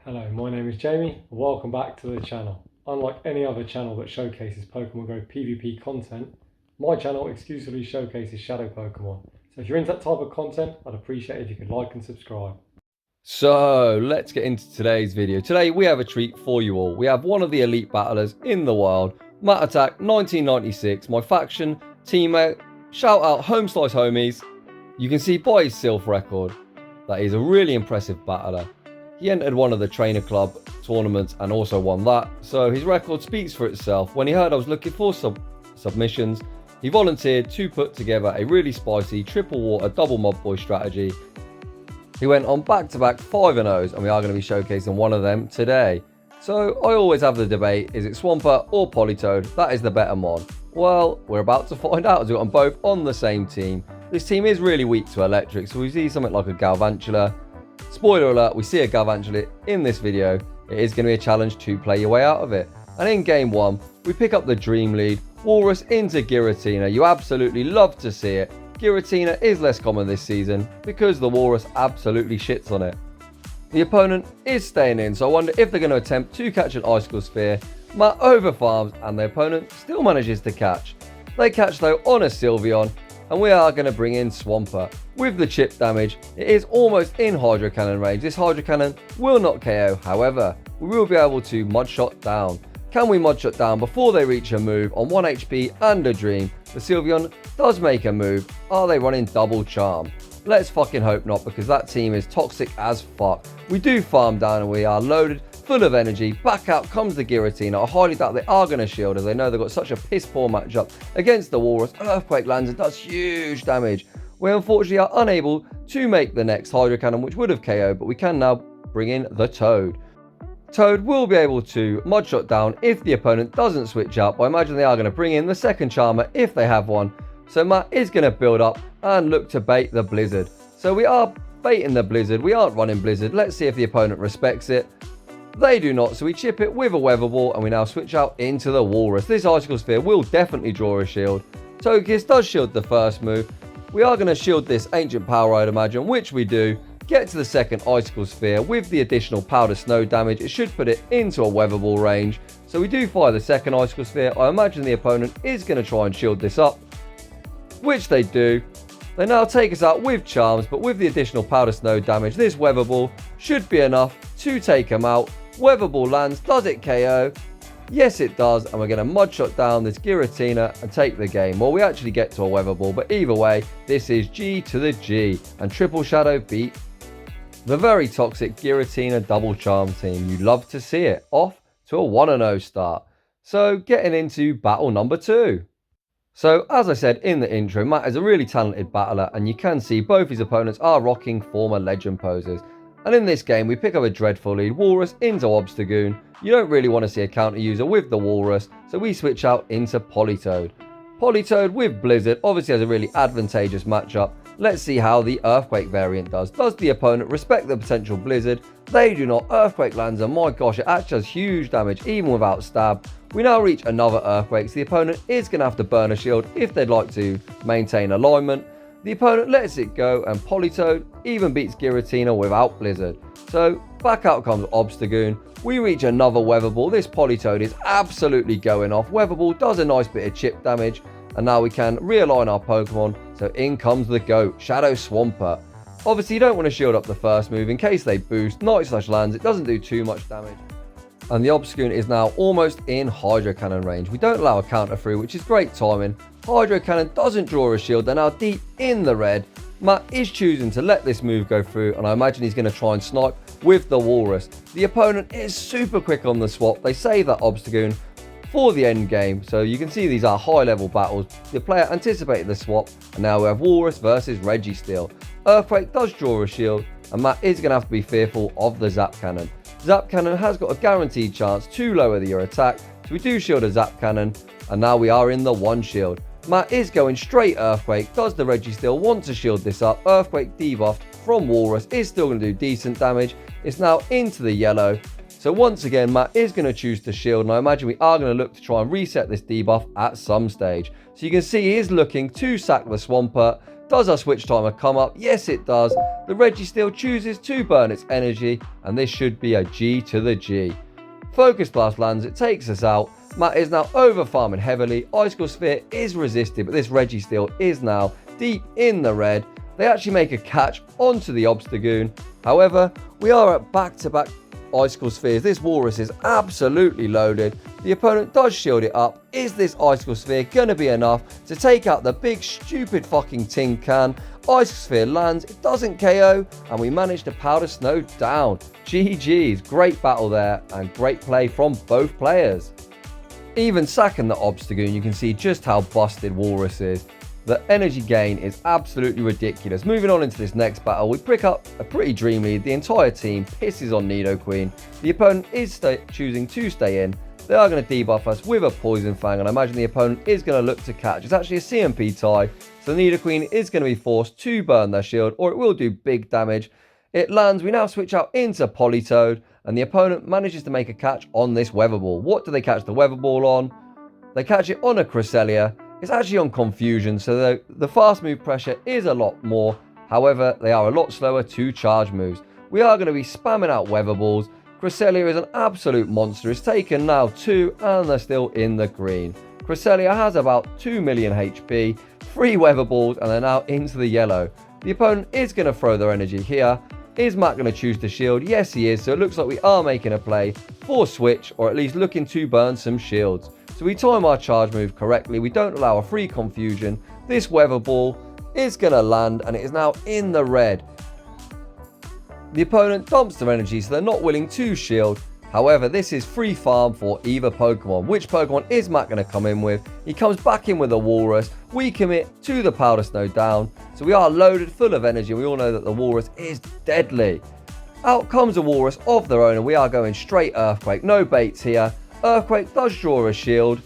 Hello, my name is Jamie and welcome back to the channel. Unlike any other channel that showcases Pokemon Go PvP content, my channel exclusively showcases Shadow Pokemon. So if you're into that type of content, I'd appreciate it if you could like and subscribe. So let's get into today's video. Today we have a treat for you all. We have one of the elite battlers in the world, Matt Attack 1996, my faction teammate. Shout out Homeslicehomies. You can see by his silph record that he's a really impressive battler. He entered one of the trainer club tournaments and also won that, so his record speaks for itself. When he heard I was looking for submissions, he volunteered to put together a really spicy triple water double Mudboy strategy. He went on back-to-back 5-0s, and we are going to be showcasing one of them today. So I always have the debate, is it Swampert or Politoad? That is the better mod. Well, we're about to find out as we've got them both on the same team. This team is really weak to electric, so we see something like a Galvantula. Spoiler alert, we see a Galvantula in this video. It is going to be a challenge to play your way out of it. And in game 1, we pick up the Dream Lead, Walrus into Giratina. You absolutely love to see it. Giratina is less common this season because the Walrus absolutely shits on it. The opponent is staying in, so I wonder if they're going to attempt to catch an Icicle Sphere. Matt overfarms and the opponent still manages to catch. They catch though on a Sylveon, and we are going to bring in Swampert. With the chip damage, it is almost in Hydro Cannon range. This Hydro Cannon will not KO, however, we will be able to Mudshot down. Can we Mudshot down before they reach a move on 1 HP and a Dream? The Sylveon does make a move. Are they running double charm? Let's fucking hope not, because that team is toxic as fuck. We do farm down and we are loaded, full of energy. Back out comes the Giratina. I highly doubt they are going to shield, as they know they've got such a piss poor matchup against the Walrus. Earthquake lands and does huge damage. We unfortunately are unable to make the next Hydro Cannon, which would have KO'd, but we can now bring in the Toad. Toad will be able to Mudshot down if the opponent doesn't switch out, but I imagine they are going to bring in the second Charmer if they have one. So Matt is going to build up and look to bait the Blizzard. So we are baiting the Blizzard, we aren't running Blizzard. Let's see if the opponent respects it. They do not, so we chip it with a Weather Ball and we now switch out into the Walrus. This Icicle Sphere will definitely draw a shield. Togekiss does shield the first move. We are going to shield this Ancient Power, I'd imagine, which we do. Get to the second Icicle Sphere with the additional Powder Snow damage. It should put it into a Weather Ball range. So we do fire the second Icicle Sphere. I imagine the opponent is going to try and shield this up, which they do. They now take us out with Charms, but with the additional Powder Snow damage, this Weather Ball should be enough to take them out. Weather Ball lands. Does it KO? Yes, it does, and we're going to Mudshot down this Giratina and take the game. Well, we actually get to a Weather Ball, but either way, this is G to the G, and Triple Shadow beat the very toxic Giratina double charm team. You love to see it. Off to a 1-0 start. So getting into battle number 2. So as I said in the intro, Matt is a really talented battler, and you can see both his opponents are rocking former legend poses. And in this game, we pick up a Dreadful Lead, Walrus into Obstagoon. You don't really want to see a counter user with the Walrus, so we switch out into Politoad. Politoad with Blizzard obviously has a really advantageous matchup. Let's see how the Earthquake variant does. Does the opponent respect the potential Blizzard? They do not. Earthquake lands, and my gosh, it actually does huge damage even without stab. We now reach another Earthquake, so the opponent is going to have to burn a shield if they'd like to maintain alignment. The opponent lets it go, and Politoad even beats Giratina without Blizzard. So back out comes Obstagoon. We reach another Weather Ball. This Politoad is absolutely going off. Weather Ball does a nice bit of chip damage, and now we can realign our Pokemon. So in comes the GOAT Shadow Swampert. Obviously, you don't want to shield up the first move in case they boost. Night/Slash lands. It doesn't do too much damage. And the Obstagoon is now almost in Hydro Cannon range. We don't allow a counter through, which is great timing. Hydro Cannon doesn't draw a shield. They're now deep in the red. Matt is choosing to let this move go through, and I imagine he's going to try and snipe with the Walrus. The opponent is super quick on the swap. They save that Obstagoon for the end game, so you can see these are high level battles. The player anticipated the swap, and now we have Walrus versus Registeel. Earthquake does draw a shield, and Matt is going to have to be fearful of the Zap Cannon. Zap Cannon has got a guaranteed chance to lower your attack, so we do shield a Zap Cannon, and now we are in the 1 shield. Matt is going straight Earthquake. Does the Registeel want to shield this up? Earthquake debuffed from Walrus is still going to do decent damage. It's now into the yellow. So once again, Matt is going to choose to shield, and I imagine we are going to look to try and reset this debuff at some stage. So you can see he is looking to sack the Swampert. Does our switch timer come up? Yes, it does. The Registeel chooses to burn its energy, and this should be a G to the G. Focus Blast lands, it takes us out. Matt is now over farming heavily. Icicle Sphere is resisted, but this Registeel is now deep in the red. They actually make a catch onto the Obstagoon. However, we are at back-to-back Icicle Spheres. This Walrus is absolutely loaded. The opponent does shield it up. Is this Icicle Sphere going to be enough to take out the big stupid fucking tin can? Icicle Sphere lands, it doesn't KO, and we manage to Powder Snow down. GG's, great battle there, and great play from both players. Even sacking the Obstagoon, you can see just how busted Walrus is. The energy gain is absolutely ridiculous. Moving on into this next battle, we pick up a pretty dream lead. The entire team pisses on Nidoqueen. The opponent is choosing to stay in. They are going to debuff us with a Poison Fang, and I imagine the opponent is going to look to catch. It's actually a CMP tie, so the Nidoqueen is going to be forced to burn their shield, or it will do big damage. It lands, we now switch out into Politoad, and the opponent manages to make a catch on this Weather Ball. What do they catch the Weather Ball on? They catch it on a Cresselia. It's actually on Confusion, so the fast move pressure is a lot more. However, they are a lot slower to charge moves. We are going to be spamming out Weather Balls. Cresselia is an absolute monster. It's taken now 2, and they're still in the green. Cresselia has about 2 million HP, 3 Weather Balls, and they're now into the yellow. The opponent is going to throw their energy here. Is Matt going to choose to shield? Yes, he is. So it looks like we are making a play for switch, or at least looking to burn some shields. So we time our charge move correctly. We don't allow a free Confusion. This Weather Ball is going to land, and it is now in the red. The opponent dumps their energy, so they're not willing to shield. However, this is free farm for either Pokemon. Which Pokemon is Matt going to come in with? He comes back in with a Walrus. We commit to the Powder Snow down. So we are loaded full of energy. We all know that the Walrus is deadly. Out comes a Walrus of their own, and we are going straight Earthquake. No baits here. Earthquake does draw a shield.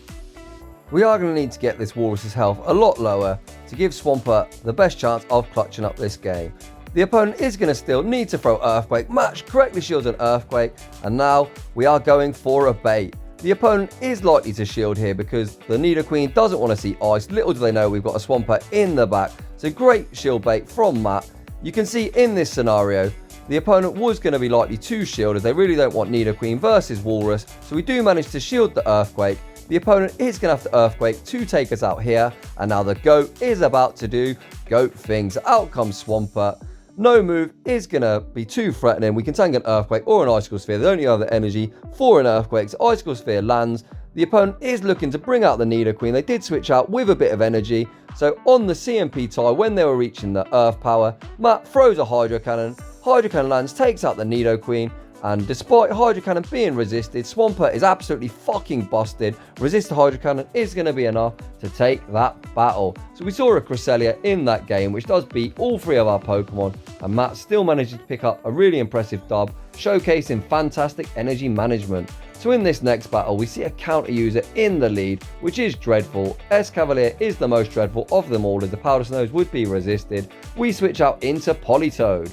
We are going to need to get this Walrus's health a lot lower to give Swampert the best chance of clutching up this game. The opponent is going to still need to throw Earthquake. Match correctly shields an Earthquake, and now we are going for a bait. The opponent is likely to shield here because the Nidoqueen doesn't want to see ice. Little do they know we've got a Swampert in the back. So great shield bait from Matt. You can see in this scenario, the opponent was going to be likely to shield as they really don't want Nidoqueen versus Walrus. So we do manage to shield the Earthquake. The opponent is going to have to Earthquake to take us out here. And now the GOAT is about to do GOAT things. Out comes Swampert. No move is going to be too threatening. We can tank an Earthquake or an Icicle Sphere. The only other energy for an Earthquake. So Icicle Sphere lands. The opponent is looking to bring out the Nidoqueen. They did switch out with a bit of energy. So on the CMP tie, when they were reaching the Earth Power, Matt throws a Hydro Cannon. Hydro Cannon lands, takes out the Nidoqueen. And despite Hydro Cannon being resisted, Swampert is absolutely fucking busted. Resist the Hydro Cannon is going to be enough to take that battle. So we saw a Cresselia in that game, which does beat all 3 of our Pokemon. And Matt still manages to pick up a really impressive dub, showcasing fantastic energy management. So in this next battle, we see a counter user in the lead, which is dreadful. Escavalier is the most dreadful of them all, as the Powder Snows would be resisted. We switch out into Politoad.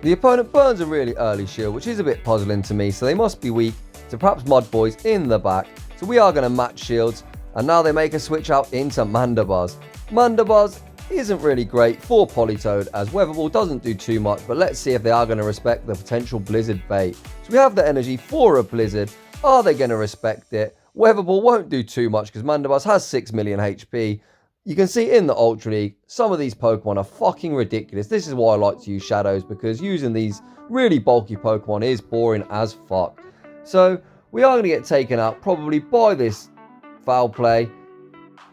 The opponent burns a really early shield, which is a bit puzzling to me, so they must be weak to perhaps Mudboys in the back. So we are going to match shields, and now they make a switch out into Mandibuzz. Mandibuzz isn't really great for Politoad, as Weather Ball doesn't do too much, but let's see if they are going to respect the potential Blizzard bait. So we have the energy for a Blizzard. Are they going to respect it? Weather Ball won't do too much because Mandibuzz has 6 million HP. You can see in the Ultra League, some of these Pokemon are fucking ridiculous. This is why I like to use Shadows, because using these really bulky Pokemon is boring as fuck. So we are going to get taken out probably by this Foul Play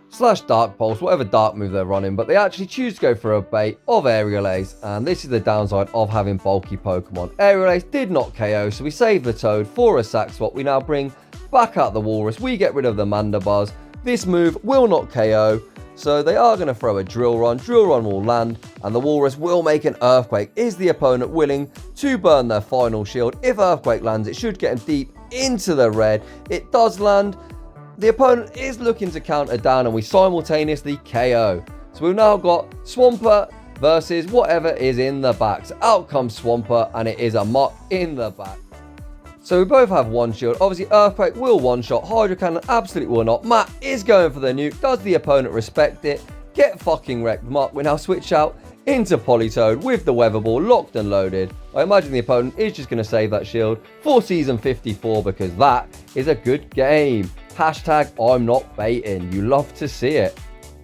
/ Dark Pulse, whatever dark move they're running. But they actually choose to go for a bait of Aerial Ace, and this is the downside of having bulky Pokemon. Aerial Ace did not KO, so we save the Toad for a sack swap. We now bring back out the Walrus. We get rid of the Mandibuzz. This move will not KO. So they are going to throw a Drill Run. Drill Run will land, and the Walrus will make an Earthquake. Is the opponent willing to burn their final shield? If Earthquake lands, it should get them deep into the red. It does land. The opponent is looking to counter down, and we simultaneously KO. So we've now got Swampert versus whatever is in the back. So out comes Swampert, and it is a Muck in the back. So we both have one shield. Obviously, Earthquake will one-shot. Hydro Cannon absolutely will not. Matt is going for the nuke. Does the opponent respect it? Get fucking wrecked, Mark. We now switch out into Politoad with the weather ball locked and loaded. I imagine the opponent is just going to save that shield for season 54 because that is a good game. Hashtag I'm not baiting. You love to see it.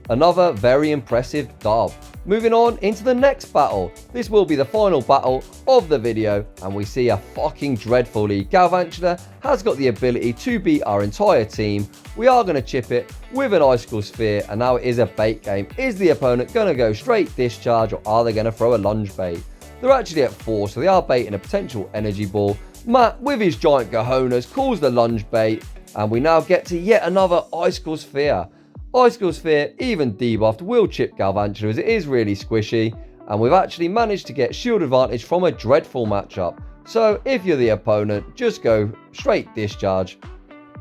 Another very impressive dub. Moving on into the next battle. This will be the final battle of the video, and we see a fucking dreadful lead. Galvantula has got the ability to beat our entire team. We are going to chip it with an icicle sphere, and now it is a bait game. Is the opponent going to go straight discharge, or are they going to throw a lunge bait? They're actually at 4, so they are baiting a potential energy ball. Matt, with his giant cojones, calls the lunge bait, and we now get to yet another icicle sphere. Icicle Sphere, even debuffed, will chip Galvantula as it is really squishy, and we've actually managed to get shield advantage from a dreadful matchup. So if you're the opponent, just go straight discharge,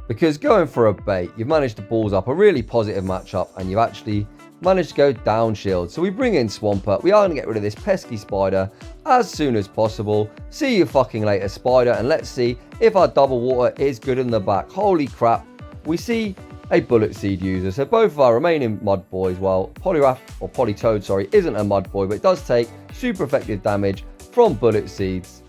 because going for a bait, you've managed to balls up a really positive matchup, and you've actually managed to go down shield. So we bring in Swampert. We are going to get rid of this pesky spider as soon as possible. See you fucking later, spider, and let's see if our double water is good in the back. Holy crap, we see a bullet seed user. So both of our remaining Mudboys, well, Politoad, sorry, isn't a Mudboy, but it does take super effective damage from bullet seeds.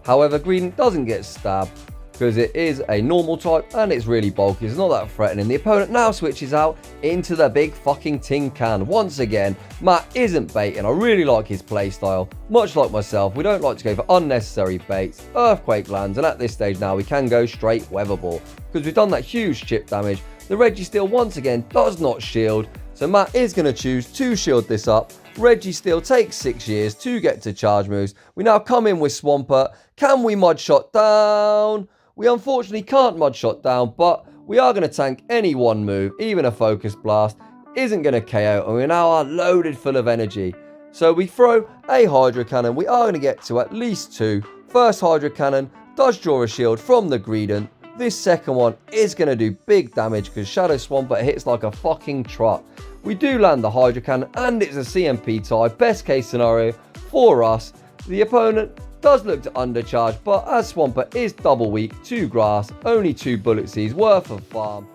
However, Green doesn't get stabbed because it is a normal type and it's really bulky. It's not that threatening. The opponent now switches out into the big fucking tin can. Once again, Matt isn't baiting. I really like his playstyle. Much like myself, we don't like to go for unnecessary baits. Earthquake lands, and at this stage now we can go straight weather ball because we've done that huge chip damage. The Registeel once again does not shield, so Matt is going to choose to shield this up. Registeel takes 6 years to get to charge moves. We now come in with Swampert. Can we mudshot down? We unfortunately can't mudshot down, but we are going to tank any one move. Even a focus blast isn't going to KO, and we now are loaded full of energy. So we throw a Hydro Cannon. We are going to get to at least 2. First Hydro Cannon does draw a shield from the Greedent. This second one is going to do big damage because Shadow Swampert hits like a fucking truck. We do land the Hydro Cannon, and it's a CMP tie. Best case scenario for us. The opponent does look to undercharge, but as Swampert is double weak to grass, only 2 bullet seeds worth of farm.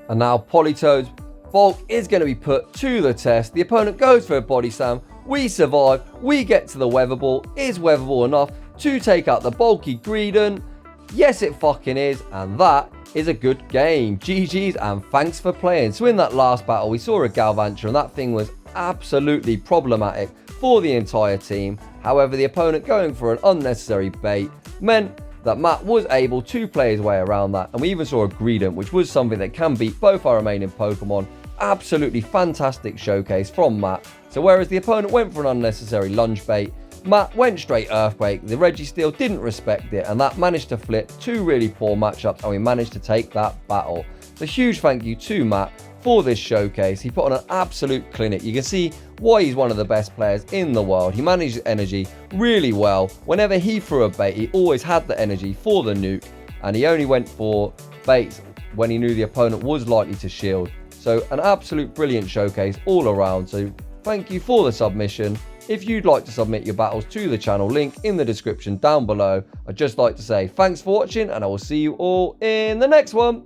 And now Politoad's bulk is going to be put to the test. The opponent goes for a body slam. We survive. We get to the weather ball. Is weather ball enough to take out the bulky Greedent? Yes, it fucking is, and that is a good game. GG's and thanks for playing. So in that last battle, we saw a Galvantula, and that thing was absolutely problematic for the entire team. However, the opponent going for an unnecessary bait meant that Matt was able to play his way around that, and we even saw a Greedent, which was something that can beat both our remaining Pokemon. Absolutely fantastic showcase from Matt. So whereas the opponent went for an unnecessary lunge bait, Matt went straight Earthquake. The Registeel didn't respect it, and that managed to flip 2 really poor matchups, and we managed to take that battle. So huge thank you to Matt for this showcase. He put on an absolute clinic. You can see why he's one of the best players in the world. He managed energy really well. Whenever he threw a bait, he always had the energy for the nuke, and he only went for baits when he knew the opponent was likely to shield. So an absolute brilliant showcase all around. So thank you for the submission. If you'd like to submit your battles to the channel, link in the description down below. I'd just like to say thanks for watching, and I will see you all in the next one.